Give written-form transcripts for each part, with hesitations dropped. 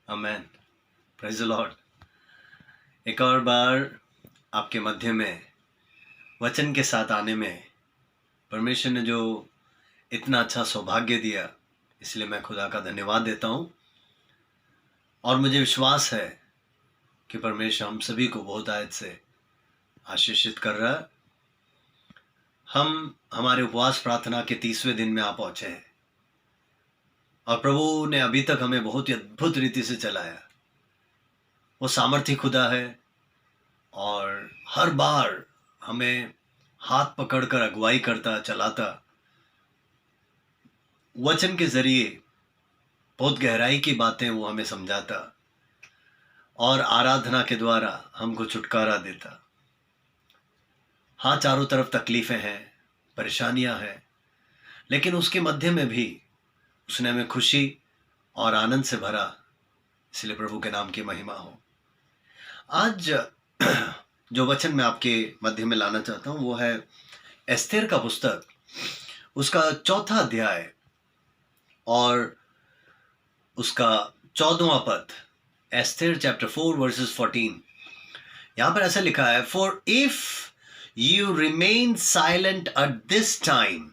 Amen. Praise the Lord. एक और बार आपके मध्य में वचन के साथ आने में परमेश्वर ने जो इतना अच्छा सौभाग्य दिया, इसलिए मैं खुदा का धन्यवाद देता हूँ। और मुझे विश्वास है कि परमेश्वर हम सभी को बहुत आयत से आशीषित कर रहा है। हम हमारे उपवास प्रार्थना के 30वें दिन में आ पहुँचे हैं और प्रभु ने अभी तक हमें बहुत ही अद्भुत रीति से चलाया। वो सामर्थी खुदा है और हर बार हमें हाथ पकड़कर अगुवाई करता, चलाता, वचन के जरिए बहुत गहराई की बातें वो हमें समझाता और आराधना के द्वारा हमको छुटकारा देता। हाँ, चारों तरफ तकलीफें हैं, परेशानियां हैं, लेकिन उसके मध्य में भी उसने हमें खुशी और आनंद से भरा। इसलिए प्रभु के नाम की महिमा हो। आज जो वचन मैं आपके मध्य में लाना चाहता हूँ वो है एस्तेर का पुस्तक, उसका 4था अध्याय और उसका 14वां पद। Esther chapter 4 versus 14। यहां पर ऐसा लिखा है, for if you remain silent at this time,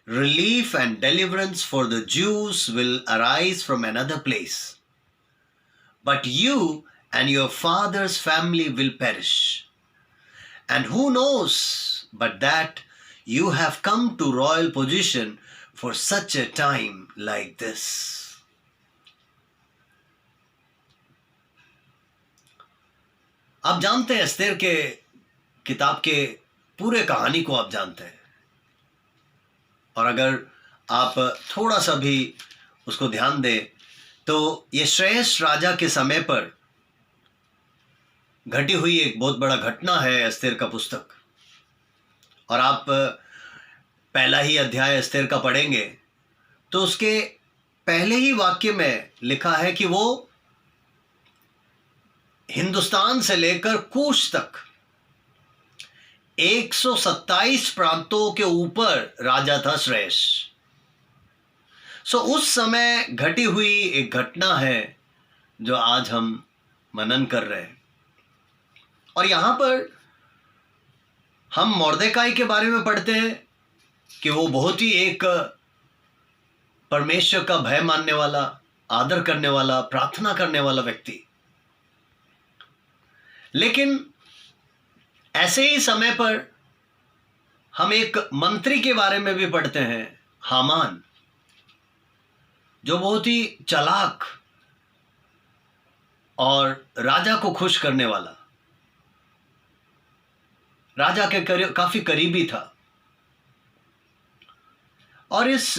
relief and deliverance for the Jews will arise from another place, but you and your father's family will perish. And who knows but that you have come to royal position for such a time like this. आप जानते हैं, Esther के किताब के पूरे कहानी को आप जानते हैं, और अगर आप थोड़ा सा भी उसको ध्यान दें तो ये श्रेष्ठ राजा के समय पर घटी हुई एक बहुत बड़ा घटना है एस्तेर का पुस्तक। और आप पहला ही अध्याय एस्तेर का पढ़ेंगे तो उसके पहले ही वाक्य में लिखा है कि वो हिंदुस्तान से लेकर कूश तक 127 प्रांतों के ऊपर राजा था श्रेष्ठ। उस समय घटी हुई एक घटना है जो आज हम मनन कर रहे हैं। और यहां पर हम मोर्देकाई के बारे में पढ़ते हैं कि वो बहुत ही एक परमेश्वर का भय मानने वाला, आदर करने वाला, प्रार्थना करने वाला व्यक्ति। लेकिन ऐसे ही समय पर हम एक मंत्री के बारे में भी पढ़ते हैं, हामान, जो बहुत ही चालाक और राजा को खुश करने वाला, राजा के काफी करीबी था। और इस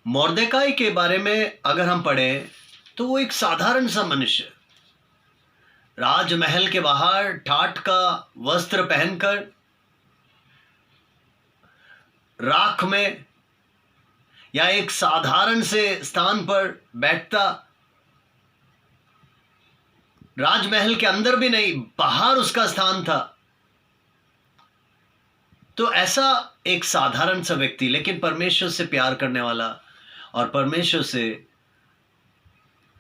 मोर्देकाई के बारे में अगर हम पढ़ें तो वो एक साधारण सा मनुष्य, राजमहल के बाहर ठाठ का वस्त्र पहनकर, राख में या एक साधारण से स्थान पर बैठता, राजमहल के अंदर भी नहीं, बाहर उसका स्थान था। तो ऐसा एक साधारण सा व्यक्ति, लेकिन परमेश्वर से प्यार करने वाला और परमेश्वर से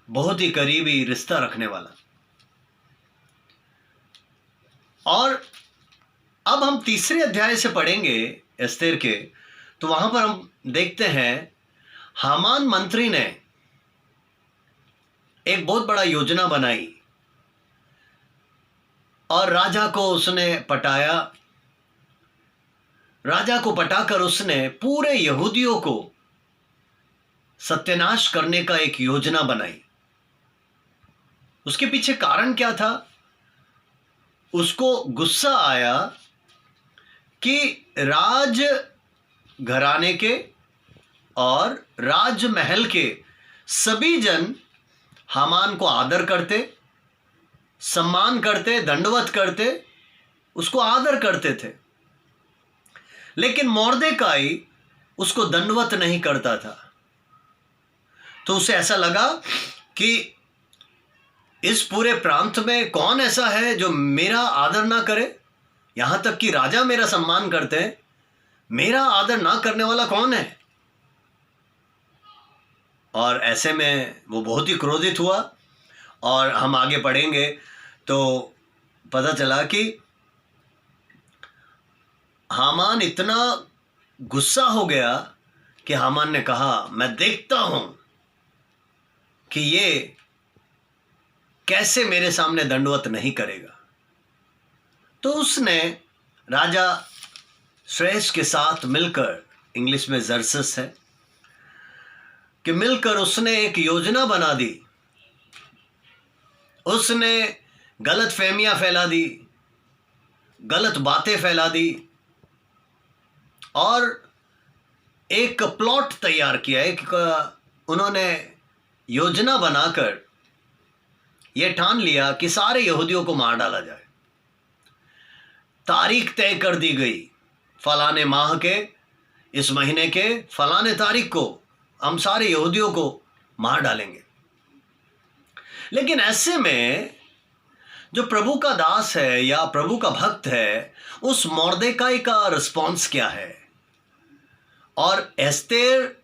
बहुत ही करीबी रिश्ता रखने वाला। और अब हम तीसरे अध्याय से पढ़ेंगे एस्तेर के, तो वहां पर हम देखते हैं हामान मंत्री ने एक बहुत बड़ा योजना बनाई और राजा को उसने पटाया। राजा को पटाकर उसने पूरे यहूदियों को सत्यानाश करने का एक योजना बनाई। उसके पीछे कारण क्या था? उसको गुस्सा आया कि राज घराने के और राजमहल के सभी जन हामान को आदर करते, सम्मान करते, दंडवत करते, उसको आदर करते थे। लेकिन मोर्देकाई उसको दंडवत नहीं करता था। तो उसे ऐसा लगा कि इस पूरे प्रांत में कौन ऐसा है जो मेरा आदर ना करे? यहां तक कि राजा मेरा सम्मान करते हैं, मेरा आदर ना करने वाला कौन है? और ऐसे में वो बहुत ही क्रोधित हुआ। और हम आगे पढ़ेंगे तो पता चला कि हामान इतना गुस्सा हो गया कि हामान ने कहा, मैं देखता हूं कि ये कैसे मेरे सामने दंडवत नहीं करेगा। तो उसने राजा श्रेष्ठ के साथ मिलकर, इंग्लिश में जर्सस है, कि मिलकर उसने एक योजना बना दी। उसने गलत फहमियां फैला दी, गलत बातें फैला दी और एक प्लॉट तैयार किया। उन्होंने योजना बनाकर यह ठान लिया कि सारे यहूदियों को मार डाला जाए। तारीख तय कर दी गई, फलाने माह के, इस महीने के फलाने तारीख को हम सारे यहूदियों को मार डालेंगे। लेकिन ऐसे में जो प्रभु का दास है या प्रभु का भक्त है, उस मोर्देकाई का रिस्पॉन्स क्या है? और एस्तेर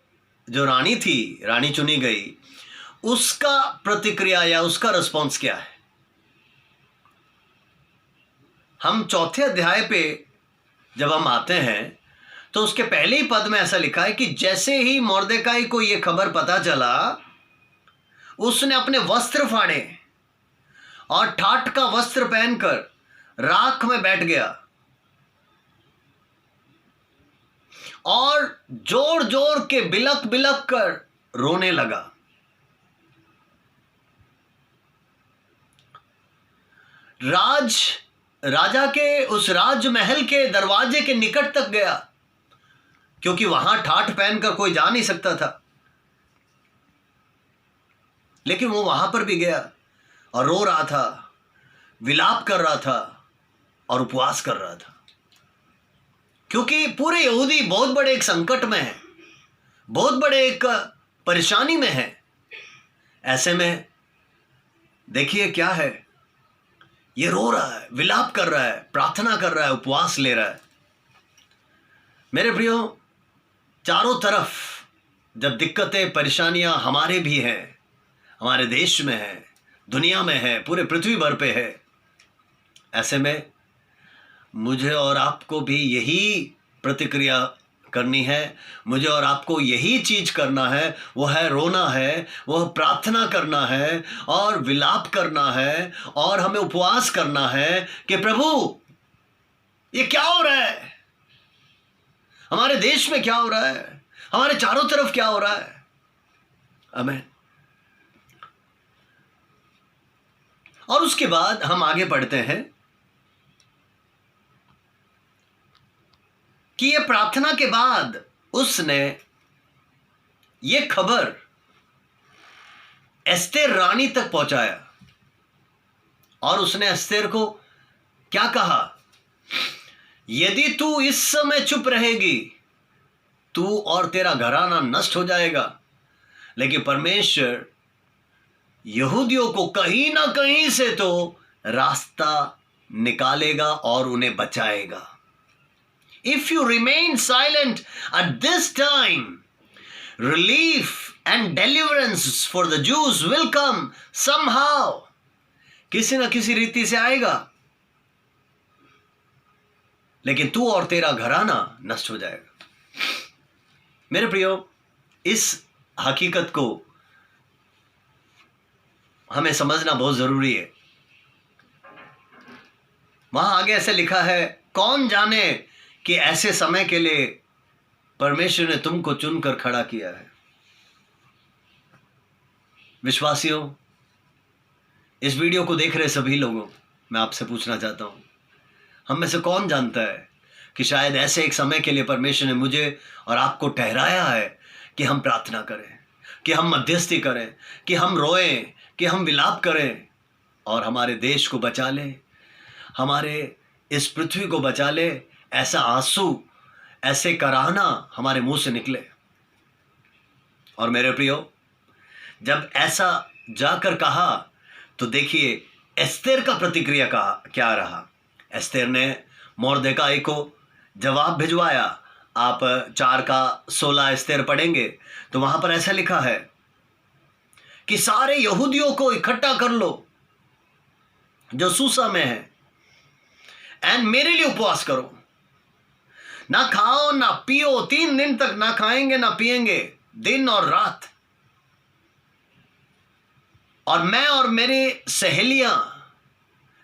जो रानी थी, रानी चुनी गई, उसका प्रतिक्रिया या उसका रिस्पॉन्स क्या है? हम चौथे अध्याय पे जब हम आते हैं तो उसके पहले ही पद में ऐसा लिखा है कि जैसे ही मोर्देकाई को यह खबर पता चला, उसने अपने वस्त्र फाड़े और ठाठ का वस्त्र पहनकर राख में बैठ गया और जोर जोर के बिलक बिलक कर रोने लगा। राजा के उस राजमहल के दरवाजे के निकट तक गया, क्योंकि वहां ठाठ पहनकर कोई जा नहीं सकता था। लेकिन वो वहां पर भी गया और रो रहा था, विलाप कर रहा था और उपवास कर रहा था, क्योंकि पूरे यहूदी बहुत बड़े एक संकट में है, बहुत बड़े एक परेशानी में है। ऐसे में देखिए क्या है, ये रो रहा है, विलाप कर रहा है, प्रार्थना कर रहा है, उपवास ले रहा है। मेरे प्रियो, चारों तरफ जब दिक्कतें परेशानियां हमारे भी हैं, हमारे देश में है, दुनिया में है, पूरे पृथ्वी भर पे है, ऐसे में मुझे और आपको भी यही प्रतिक्रिया करनी है, मुझे और आपको यही चीज करना है। वो है रोना है, वह प्रार्थना करना है और विलाप करना है और हमें उपवास करना है कि प्रभु ये क्या हो रहा है, हमारे देश में क्या हो रहा है, हमारे चारों तरफ क्या हो रहा है। आमीन। और उसके बाद हम आगे पढ़ते हैं कि ये प्रार्थना के बाद उसने ये खबर एस्तेर रानी तक पहुंचाया और उसने एस्तेर को क्या कहा, यदि तू इस समय चुप रहेगी तू और तेरा घराना नष्ट हो जाएगा, लेकिन परमेश्वर यहूदियों को कहीं ना कहीं से तो रास्ता निकालेगा और उन्हें बचाएगा। If you remain silent at this time, relief and deliverance for the Jews will come somehow. किसी ना किसी रीति से आएगा, लेकिन तू और तेरा घराना नष्ट हो जाएगा। मेरे प्रियो, इस हकीकत को हमें समझना बहुत जरूरी है। वहां आगे ऐसे लिखा है, कौन जाने कि ऐसे समय के लिए परमेश्वर ने तुमको चुनकर खड़ा किया है। विश्वासियों, इस वीडियो को देख रहे सभी लोगों, मैं आपसे पूछना चाहता हूं, हम में से कौन जानता है कि शायद ऐसे एक समय के लिए परमेश्वर ने मुझे और आपको ठहराया है कि हम प्रार्थना करें, कि हम मध्यस्थी करें, कि हम रोएं, कि हम विलाप करें और हमारे देश को बचा लें, हमारे इस पृथ्वी को बचा ले। ऐसा आंसू, ऐसे कराहना हमारे मुंह से निकले। और मेरे प्रियो, जब ऐसा जाकर कहा तो देखिए एस्तेर का प्रतिक्रिया क्या रहा। एस्तेर ने मोर्देकाई को जवाब भिजवाया। आप 4 का 16 एस्तेर पढ़ेंगे तो वहां पर ऐसा लिखा है कि सारे यहूदियों को इकट्ठा कर लो जो सूसा में है, एंड मेरे लिए उपवास करो। ना खाओ ना पियो, 3 दिन तक ना खाएंगे ना पिएंगे, दिन और रात। और मैं और मेरे सहेलियां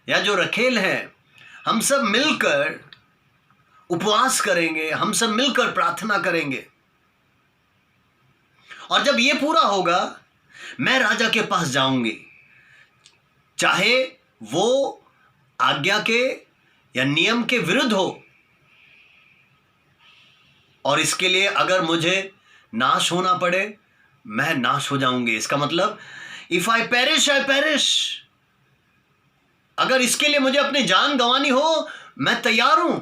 या जो रखेल हैं, हम सब मिलकर उपवास करेंगे, हम सब मिलकर प्रार्थना करेंगे। और जब ये पूरा होगा, मैं राजा के पास जाऊंगी, चाहे वो आज्ञा के या नियम के विरुद्ध हो। और इसके लिए अगर मुझे नाश होना पड़े, मैं नाश हो जाऊंगी। इसका मतलब if I perish I perish. अगर इसके लिए मुझे अपनी जान गंवानी हो, मैं तैयार हूं।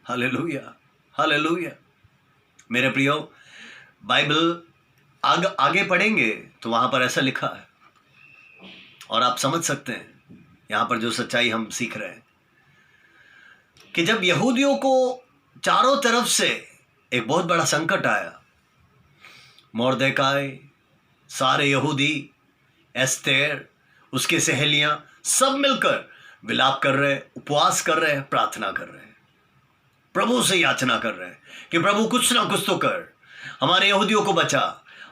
Hallelujah, hallelujah. मेरे प्रियो, बाइबल आगे पढ़ेंगे तो वहां पर ऐसा लिखा है, और आप समझ सकते हैं यहां पर जो सच्चाई हम सीख रहे हैं, कि जब यहूदियों को चारों तरफ से एक बहुत बड़ा संकट आया, मोर्देकाई, सारे यहूदी, एस्तेर, उसके सहेलियां, सब मिलकर विलाप कर रहे, उपवास कर रहे, प्रार्थना कर रहे, प्रभु से याचना कर रहे कि प्रभु कुछ ना कुछ तो कर, हमारे यहूदियों को बचा,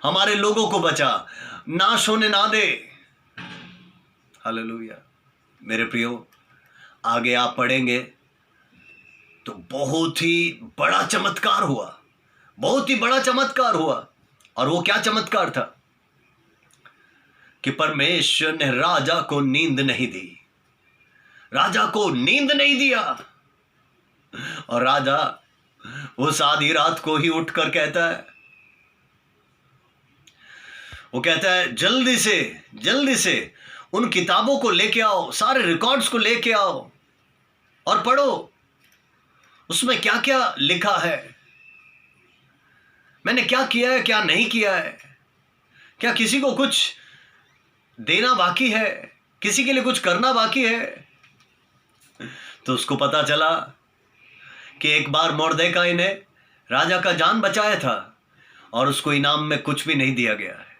हमारे लोगों को बचा, नाश होने ना दे। हालेलुया। मेरे प्रियो, आगे आप पढ़ेंगे तो बहुत ही बड़ा चमत्कार हुआ, बहुत ही बड़ा चमत्कार हुआ। और वो क्या चमत्कार था? कि परमेश्वर ने राजा को नींद नहीं दी, राजा को नींद नहीं दिया। और राजा उस आधी रात को ही उठकर कहता है, वो कहता है जल्दी से उन किताबों को लेके आओ, सारे रिकॉर्ड्स को लेके आओ और पढ़ो, उसमें क्या क्या लिखा है, मैंने क्या किया है, क्या नहीं किया है, क्या किसी को कुछ देना बाकी है, किसी के लिए कुछ करना बाकी है। तो उसको पता चला कि एक बार मोर्देकाई ने राजा का जान बचाया था और उसको इनाम में कुछ भी नहीं दिया गया है।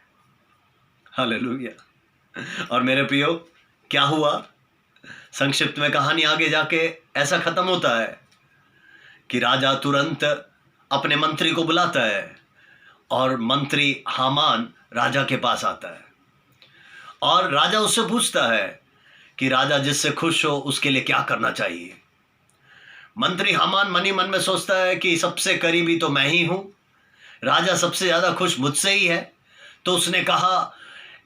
हालेलुया। और मेरे प्रियो, क्या हुआ? संक्षिप्त में कहानी आगे जाके ऐसा खत्म होता है कि राजा तुरंत अपने मंत्री को बुलाता है और मंत्री हामान राजा के पास आता है और राजा उससे पूछता है कि राजा जिससे खुश हो उसके लिए क्या करना चाहिए। मंत्री हामान मन ही मन में सोचता है कि सबसे करीबी तो मैं ही हूं, राजा सबसे ज्यादा खुश मुझसे ही है। तो उसने कहा,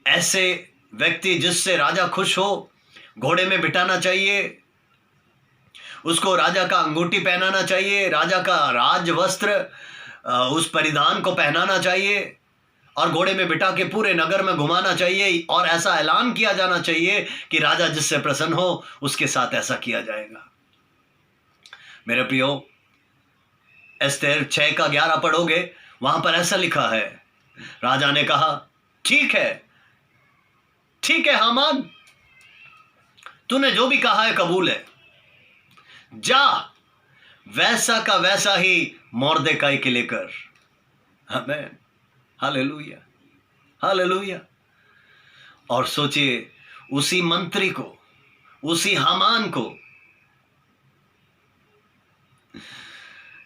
ऐसे व्यक्ति जिससे राजा खुश हो, घोड़े में बिठाना चाहिए, उसको राजा का अंगूठी पहनाना चाहिए, राजा का राज वस्त्र उस परिधान को पहनाना चाहिए और घोड़े में बिठा के पूरे नगर में घुमाना चाहिए। और ऐसा ऐलान किया जाना चाहिए कि राजा जिससे प्रसन्न हो उसके साथ ऐसा किया जाएगा। मेरे प्रियो, एस्तेर 6:11 पढ़ोगे, वहां पर ऐसा लिखा है, राजा ने कहा, ठीक है हामान, तूने जो भी कहा है कबूल है, जा वैसा का वैसा ही मोर्देकाई के लिए कर। आमीन, हालेलुया, हालेलुया। और सोचिए, उसी मंत्री को, उसी हामान को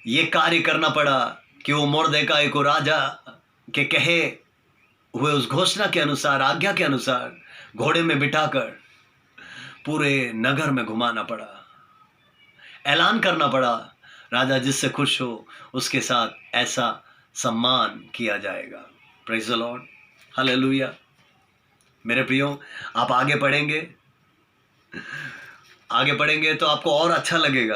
ये कार्य करना पड़ा कि वो मोर्देकाई को राजा के कहे हुए उस घोषणा के अनुसार, आज्ञा के अनुसार घोड़े में बिठाकर पूरे नगर में घुमाना पड़ा, ऐलान करना पड़ा, राजा जिससे खुश हो उसके साथ ऐसा सम्मान किया जाएगा। Praise the Lord, hallelujah. मेरे प्रियो, आप आगे पढ़ेंगे तो आपको और अच्छा लगेगा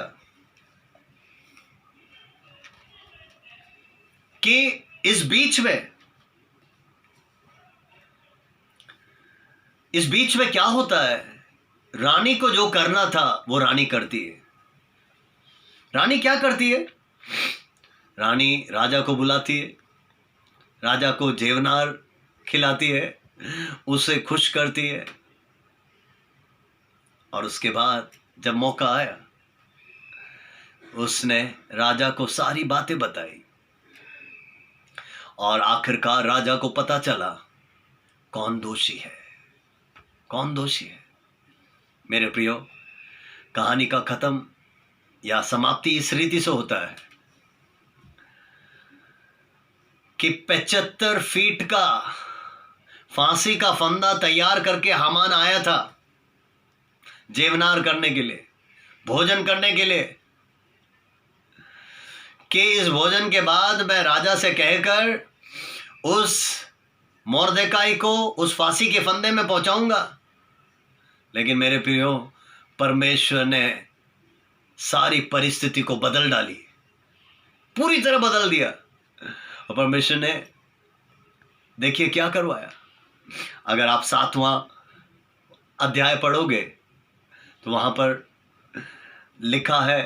कि इस बीच में क्या होता है। रानी को जो करना था वो रानी करती है। रानी क्या करती है? रानी राजा को बुलाती है, राजा को जेवनार खिलाती है, उसे खुश करती है, और उसके बाद जब मौका आया उसने राजा को सारी बातें बताई और आखिरकार राजा को पता चला कौन दोषी है, कौन दोषी है। मेरे प्रियो, कहानी का खत्म या समाप्ति इस रीति से होता है कि 75 फीट का फांसी का फंदा तैयार करके हामान आया था जेवनार करने के लिए, भोजन करने के लिए, कि इस भोजन के बाद मैं राजा से कहकर उस मोर्देकाई को उस फांसी के फंदे में पहुंचाऊंगा। लेकिन मेरे प्रियो, परमेश्वर ने सारी परिस्थिति को बदल डाली, पूरी तरह बदल दिया। और परमेश्वर ने देखिए क्या करवाया। अगर आप 7वां अध्याय पढ़ोगे तो वहां पर लिखा है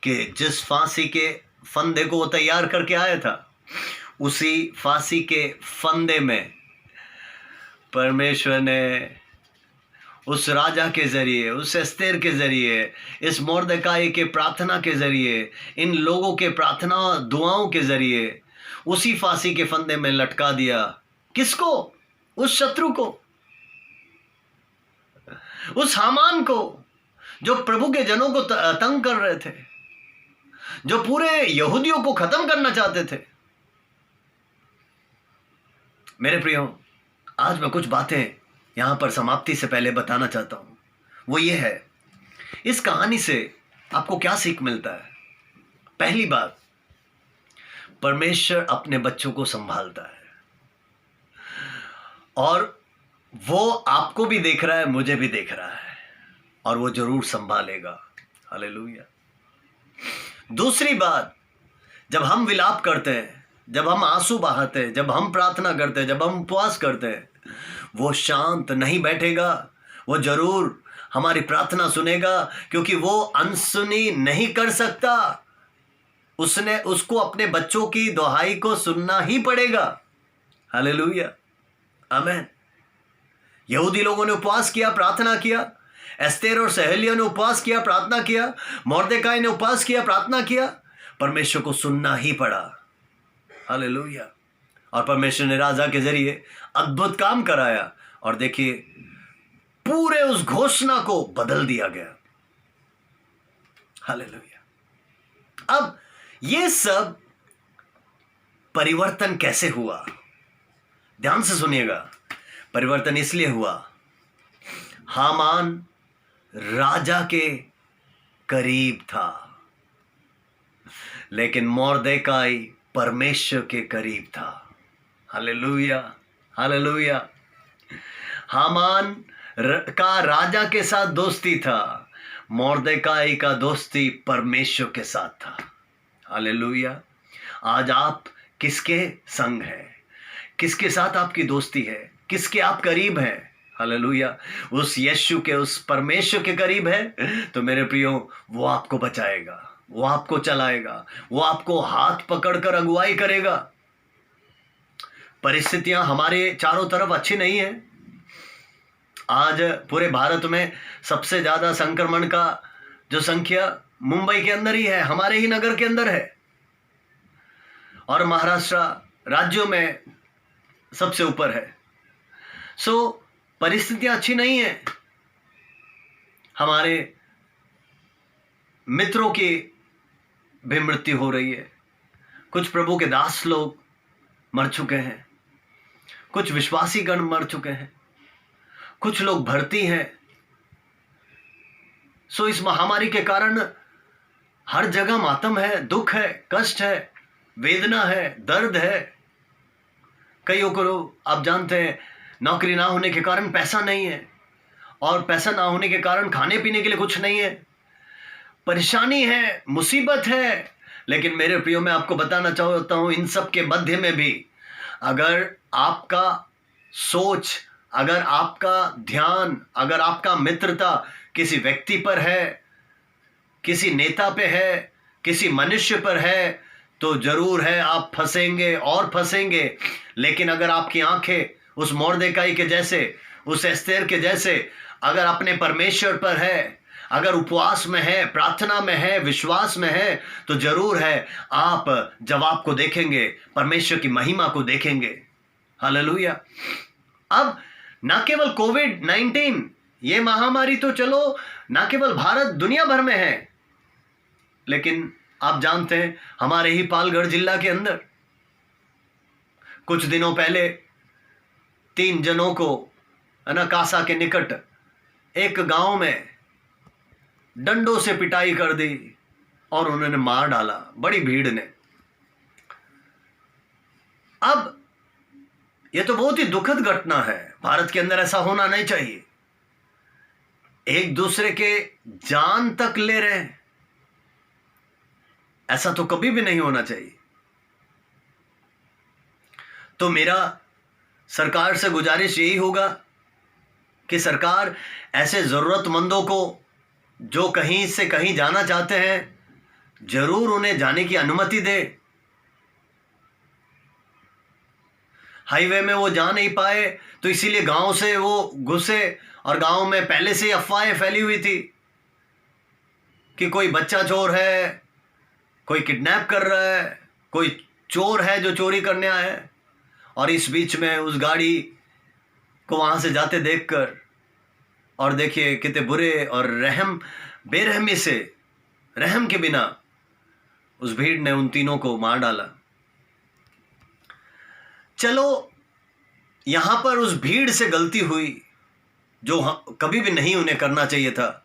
कि जिस फांसी के फंदे को वो तैयार करके आया था, उसी फांसी के फंदे में परमेश्वर ने उस राजा के जरिए, उस एस्तेर के जरिए, इस मोर्देकाई के प्रार्थना के जरिए, इन लोगों के प्रार्थना दुआओं के जरिए उसी फांसी के फंदे में लटका दिया। किसको? उस शत्रु को, उस हामान को, जो प्रभु के जनों को तंग कर रहे थे, जो पूरे यहूदियों को खत्म करना चाहते थे। मेरे प्रियो, आज मैं कुछ बातें यहां पर समाप्ति से पहले बताना चाहता हूं। वो ये है, इस कहानी से आपको क्या सीख मिलता है। पहली बात, परमेश्वर अपने बच्चों को संभालता है और वो आपको भी देख रहा है, मुझे भी देख रहा है, और वो जरूर संभालेगा। हालेलुया। दूसरी बात, जब हम विलाप करते हैं, जब हम आंसू बहाते हैं, जब हम प्रार्थना करते हैं, जब हम उपवास करते हैं, वो शांत नहीं बैठेगा, वो जरूर हमारी प्रार्थना सुनेगा, क्योंकि वो अनसुनी नहीं कर सकता। उसको अपने बच्चों की दुहाई को सुनना ही पड़ेगा। हालेलुया, आमीन। यहूदी लोगों ने उपवास किया, प्रार्थना किया, एस्तेर और सहेलिया ने उपवास किया, प्रार्थना किया, मोर्देकाई ने उपवास किया, प्रार्थना किया, परमेश्वर को सुनना ही पड़ा। हालेलुया। और परमेश्वर ने राजा के जरिए अद्भुत काम कराया, और देखिए पूरे उस घोषणा को बदल दिया गया। हालेलुया। अब ये सब परिवर्तन कैसे हुआ? ध्यान से सुनिएगा। परिवर्तन इसलिए हुआ, हामान राजा के करीब था, लेकिन मोर्देकाई परमेश्वर के करीब था। Hallelujah, hallelujah. हामान का राजा के साथ दोस्ती था, मोर्देकाई का दोस्ती परमेश्वर के साथ था। हालेलुया। आज आप किसके संग हैं? किसके साथ आपकी दोस्ती है? किसके आप करीब हैं? हालेलुया। उस यीशु के, उस परमेश्वर के करीब है तो मेरे प्रियो, वो आपको बचाएगा, वो आपको चलाएगा, वो आपको हाथ पकड़कर अगुवाई करेगा। परिस्थितियां हमारे चारों तरफ अच्छी नहीं है। आज पूरे भारत में सबसे ज्यादा संक्रमण का जो संख्या मुंबई के अंदर ही है, हमारे ही नगर के अंदर है, और महाराष्ट्र राज्यों में सबसे ऊपर है। सो परिस्थितियां अच्छी नहीं है। हमारे मित्रों की भी मृत्यु हो रही है। कुछ प्रभु के दास लोग मर चुके हैं, कुछ विश्वासी गण मर चुके हैं, कुछ लोग भर्ती हैं। सो इस महामारी के कारण हर जगह मातम है, दुख है, कष्ट है, वेदना है, दर्द है। कईयों को आप जानते हैं, नौकरी ना होने के कारण पैसा नहीं है, और पैसा ना होने के कारण खाने पीने के लिए कुछ नहीं है। परेशानी है, मुसीबत है। लेकिन मेरे प्रियो, मैं आपको बताना चाहता हूं, इन सब के मध्य में भी अगर आपका सोच, अगर आपका ध्यान, अगर आपका मित्रता किसी व्यक्ति पर है, किसी नेता पे है, किसी मनुष्य पर है, तो जरूर है आप फंसेंगे और फंसेंगे। लेकिन अगर आपकी आंखें उस मोर्देकाई के जैसे, उस एस्तेर के जैसे अगर अपने परमेश्वर पर है, अगर उपवास में है, प्रार्थना में है, विश्वास में है, तो जरूर है आप जवाब को देखेंगे, परमेश्वर की महिमा को देखेंगे। हालेलुया। अब ना केवल कोविड-19 ये महामारी तो चलो ना केवल भारत दुनिया भर में है, लेकिन आप जानते हैं हमारे ही पालघर जिला के अंदर कुछ दिनों पहले 3 जनों को है ना कासा के निकट एक गांव में डंडों से पिटाई कर दी और उन्होंने मार डाला बड़ी भीड़ ने। अब यह तो बहुत ही दुखद घटना है, भारत के अंदर ऐसा होना नहीं चाहिए। एक दूसरे के जान तक ले रहे हैं, ऐसा तो कभी भी नहीं होना चाहिए। तो मेरा सरकार से गुजारिश यही होगा कि सरकार ऐसे जरूरतमंदों को जो कहीं से कहीं जाना चाहते हैं, जरूर उन्हें जाने की अनुमति दे। हाईवे में वो जा नहीं पाए तो इसीलिए गांव से वो घुसे, और गांव में पहले से ही अफवाहें फैली हुई थी कि कोई बच्चा चोर है, कोई किडनैप कर रहा है, कोई चोर है जो चोरी करने आया है। और इस बीच में उस गाड़ी को वहां से जाते देखकर, और देखिए कितने बुरे और बेरहमी से, रहम के बिना उस भीड़ ने उन तीनों को मार डाला। चलो यहां पर उस भीड़ से गलती हुई जो कभी भी नहीं उन्हें करना चाहिए था,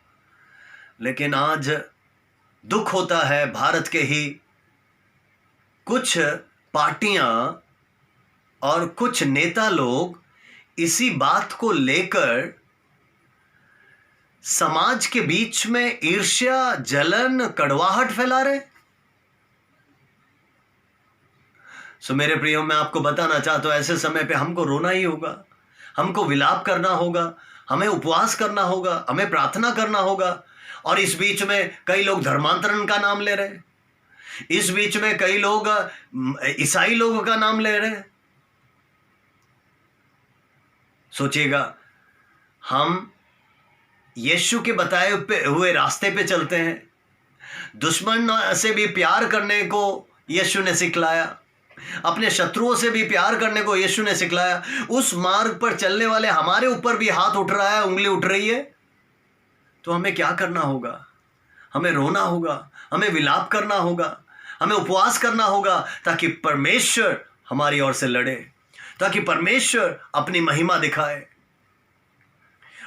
लेकिन आज दुख होता है भारत के ही कुछ पार्टियां और कुछ नेता लोग इसी बात को लेकर समाज के बीच में ईर्ष्या, जलन, कड़वाहट फैला रहे। सो मेरे प्रियो, मैं आपको बताना चाहता हूं ऐसे समय पे हमको रोना ही होगा, हमको विलाप करना होगा, हमें उपवास करना होगा, हमें प्रार्थना करना होगा। और इस बीच में कई लोग धर्मांतरण का नाम ले रहे हैं, इस बीच में कई लोग ईसाई लोगों का नाम ले रहे हैं। सोचिएगा, हम यीशु के बताए हुए रास्ते पे चलते हैं, दुश्मन से भी प्यार करने को यीशु ने सिखलाया, अपने शत्रुओं से भी प्यार करने को यीशु ने सिखलाया। उस मार्ग पर चलने वाले हमारे ऊपर भी हाथ उठ रहा है, उंगली उठ रही है, तो हमें क्या करना होगा? हमें रोना होगा, हमें विलाप करना होगा, हमें उपवास करना होगा, ताकि परमेश्वर हमारी ओर से लड़े, ताकि परमेश्वर अपनी महिमा दिखाए।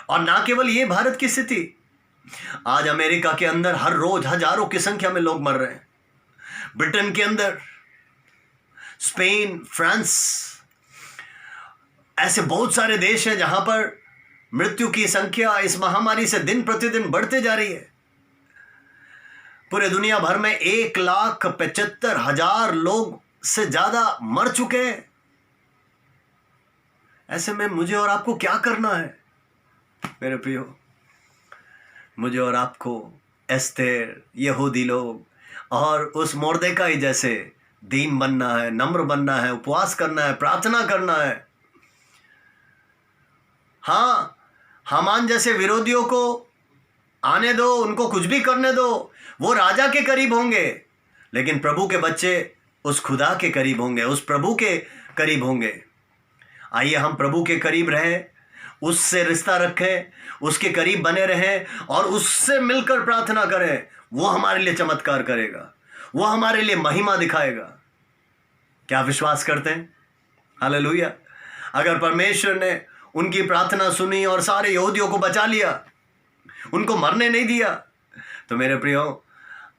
और ना केवल ये भारत की स्थिति, आज अमेरिका के अंदर हर रोज हजारों की संख्या में लोग मर रहे हैं, ब्रिटेन के अंदर, स्पेन, फ्रांस, ऐसे बहुत सारे देश हैं जहां पर मृत्यु की संख्या इस महामारी से दिन प्रतिदिन बढ़ते जा रही है। पूरे दुनिया भर में 1,75,000 लोग से ज्यादा मर चुके हैं। ऐसे में मुझे और आपको क्या करना है मेरे प्रियो? मुझे और आपको एस्तेर, यहूदी लोग और उस मोर्देकाई जैसे दीन बनना है, नम्र बनना है, उपवास करना है, प्रार्थना करना है। हाँ, हामान जैसे विरोधियों को आने दो, उनको कुछ भी करने दो, वो राजा के करीब होंगे, लेकिन प्रभु के बच्चे उस खुदा के करीब होंगे, उस प्रभु के करीब होंगे। आइए हम प्रभु के करीब रहें, उससे रिश्ता रखें, उसके करीब बने रहें और उससे मिलकर प्रार्थना करें। वो हमारे लिए चमत्कार करेगा, वो हमारे लिए महिमा दिखाएगा। क्या विश्वास करते हैं? हालेलुया। अगर परमेश्वर ने उनकी प्रार्थना सुनी और सारे यहूदियों को बचा लिया, उनको मरने नहीं दिया, तो मेरे प्रियो,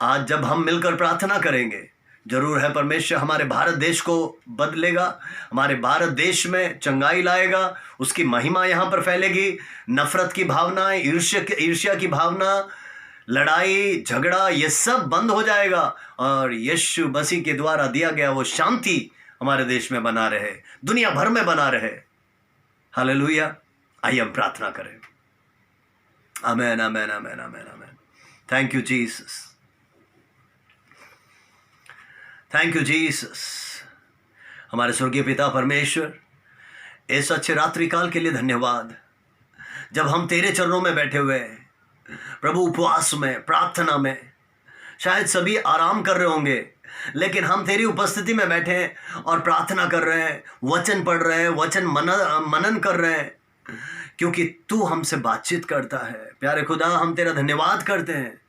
आज जब हम मिलकर प्रार्थना करेंगे, जरूर है परमेश्वर हमारे भारत देश को बदलेगा, हमारे भारत देश में चंगाई लाएगा, उसकी महिमा यहाँ पर फैलेगी। नफरत की भावनाएं, ईर्ष्या की भावना, लड़ाई झगड़ा, ये सब बंद हो जाएगा और यीशु मसीह के द्वारा दिया गया वो शांति हमारे देश में बना रहे, दुनिया भर में बना रहे। हालेलुया। आइए हम प्रार्थना करें। आमेन, आमेन, आमेन, आमेन, आमेन। Thank you Jesus, thank you Jesus. हमारे स्वर्गीय पिता परमेश्वर, इस अच्छे रात्रि काल के लिए धन्यवाद, जब हम तेरे चरणों में बैठे हुए हैं प्रभु, उपवास में, प्रार्थना में। शायद सभी आराम कर रहे होंगे, लेकिन हम तेरी उपस्थिति में बैठे हैं और प्रार्थना कर रहे हैं, वचन पढ़ रहे हैं, वचन मनन कर रहे हैं, क्योंकि तू हमसे बातचीत करता है। प्यारे खुदा, हम तेरा धन्यवाद करते हैं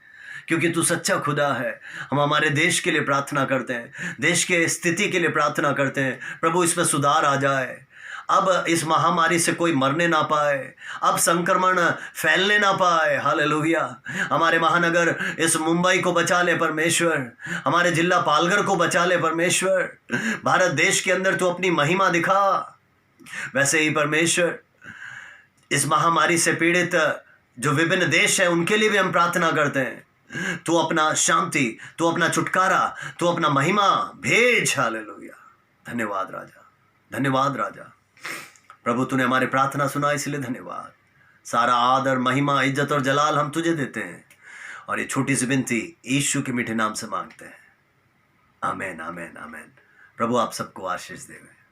क्योंकि तू सच्चा खुदा है। हम हमारे देश के लिए प्रार्थना करते हैं, देश के स्थिति के लिए प्रार्थना करते हैं। प्रभु, इसमें सुधार आ जाए। अब इस महामारी से कोई मरने ना पाए, अब संक्रमण फैलने ना पाए। हालेलुया। हमारे महानगर इस मुंबई को बचा ले परमेश्वर, हमारे जिला पालघर को बचा ले परमेश्वर। भारत देश के अंदर तू अपनी महिमा दिखा। वैसे ही परमेश्वर, इस महामारी से पीड़ित जो विभिन्न देश है उनके लिए भी हम प्रार्थना करते हैं। तू अपना शांति, तू अपना छुटकारा, तू अपना महिमा भेज। हालेलुया। धन्यवाद राजा, धन्यवाद राजा। प्रभु, तूने हमारी प्रार्थना सुना, इसलिए धन्यवाद। सारा आदर, महिमा, इज्जत और जलाल हम तुझे देते हैं और ये छोटी सी विनती यीशु के मीठे नाम से मांगते हैं। आमीन, आमीन, आमीन। प्रभु आप सबको आशीष देवे।